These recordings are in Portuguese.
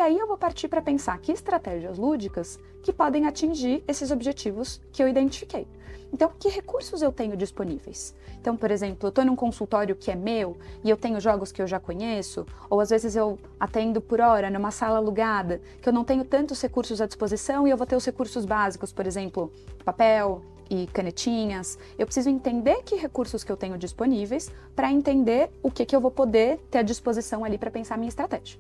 aí eu vou partir para pensar que estratégias lúdicas que podem atingir esses objetivos que eu identifiquei. Então, que recursos eu tenho disponíveis? Então, por exemplo, eu estou num consultório que é meu e eu tenho jogos que eu já conheço, ou às vezes eu atendo por hora numa sala alugada, que eu não tenho tantos recursos à disposição e eu vou ter os recursos básicos, por exemplo, papel e canetinhas. Eu preciso entender que recursos que eu tenho disponíveis para entender o que eu vou poder ter à disposição ali para pensar a minha estratégia.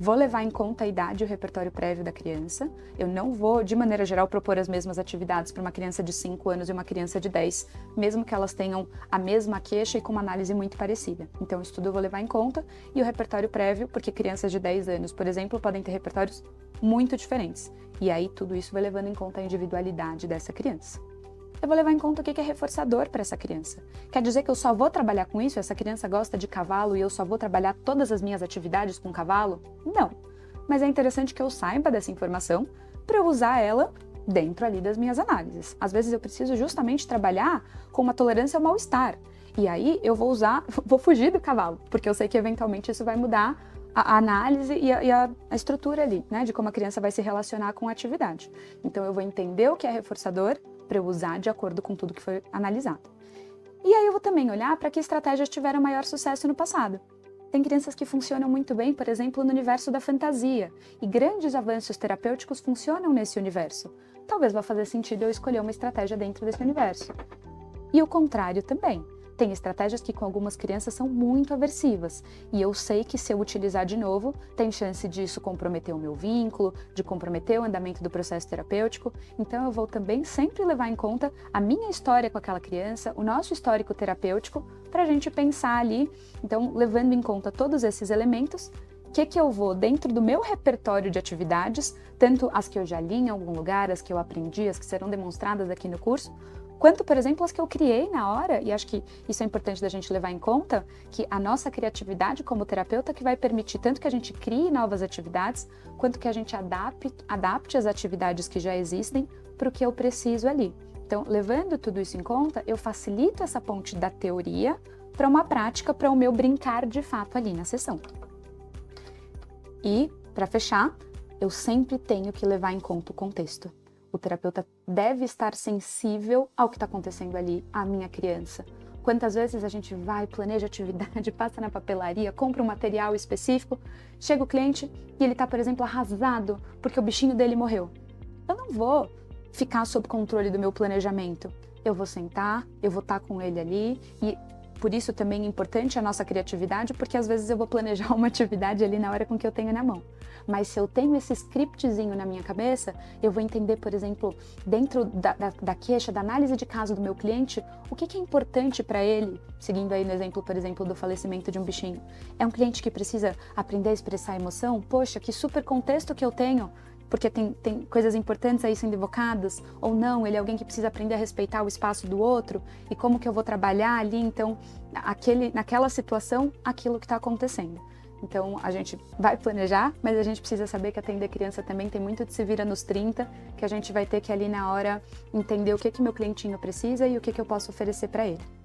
Vou levar em conta a idade e o repertório prévio da criança. Eu não vou, de maneira geral, propor as mesmas atividades para uma criança de 5 anos e uma criança de 10, mesmo que elas tenham a mesma queixa e com uma análise muito parecida. Então, isso tudo eu vou levar em conta. E o repertório prévio, porque crianças de 10 anos, por exemplo, podem ter repertórios muito diferentes. E aí, tudo isso vai levando em conta a individualidade dessa criança. Eu vou levar em conta o que é reforçador para essa criança. Quer dizer que eu só vou trabalhar com isso? Essa criança gosta de cavalo e eu só vou trabalhar todas as minhas atividades com cavalo? Não. Mas é interessante que eu saiba dessa informação para eu usar ela dentro ali das minhas análises. Às vezes eu preciso justamente trabalhar com uma tolerância ao mal-estar. E aí eu vou fugir do cavalo, porque eu sei que eventualmente isso vai mudar a análise e a estrutura ali, né, de como a criança vai se relacionar com a atividade. Então eu vou entender o que é reforçador para eu usar de acordo com tudo que foi analisado. E aí eu vou também olhar para que estratégias tiveram maior sucesso no passado. Tem crianças que funcionam muito bem, por exemplo, no universo da fantasia, e grandes avanços terapêuticos funcionam nesse universo. Talvez vá fazer sentido eu escolher uma estratégia dentro desse universo. E o contrário também. Tem estratégias que com algumas crianças são muito aversivas, e eu sei que se eu utilizar de novo, tem chance disso comprometer o meu vínculo, de comprometer o andamento do processo terapêutico, então eu vou também sempre levar em conta a minha história com aquela criança, o nosso histórico terapêutico, para a gente pensar ali, então levando em conta todos esses elementos, o que eu vou dentro do meu repertório de atividades, tanto as que eu já li em algum lugar, as que eu aprendi, as que serão demonstradas aqui no curso, quanto, por exemplo, as que eu criei na hora, e acho que isso é importante da gente levar em conta, que a nossa criatividade como terapeuta que vai permitir tanto que a gente crie novas atividades, quanto que a gente adapte as atividades que já existem para o que eu preciso ali. Então, levando tudo isso em conta, eu facilito essa ponte da teoria para uma prática, para o meu brincar de fato ali na sessão. E, para fechar, eu sempre tenho que levar em conta o contexto. O terapeuta deve estar sensível ao que está acontecendo ali, à minha criança. Quantas vezes a gente vai, planeja atividade, passa na papelaria, compra um material específico, chega o cliente e ele está, por exemplo, arrasado porque o bichinho dele morreu. Eu não vou ficar sob controle do meu planejamento. Eu vou sentar, eu vou estar com ele ali e por isso também é importante a nossa criatividade, porque às vezes eu vou planejar uma atividade ali na hora com que eu tenho na mão. Mas se eu tenho esse scriptzinho na minha cabeça, eu vou entender, por exemplo, dentro da queixa, da análise de caso do meu cliente, o que é importante para ele, seguindo aí no exemplo, por exemplo, do falecimento de um bichinho. É um cliente que precisa aprender a expressar emoção? Poxa, que super contexto que eu tenho, porque tem coisas importantes aí sendo evocadas, ou não, ele é alguém que precisa aprender a respeitar o espaço do outro, e como que eu vou trabalhar ali, então, naquela situação, aquilo que está acontecendo. Então, a gente vai planejar, mas a gente precisa saber que atender criança também tem muito de se vira nos 30, que a gente vai ter que ali na hora entender o que meu clientinho precisa e o que eu posso oferecer para ele.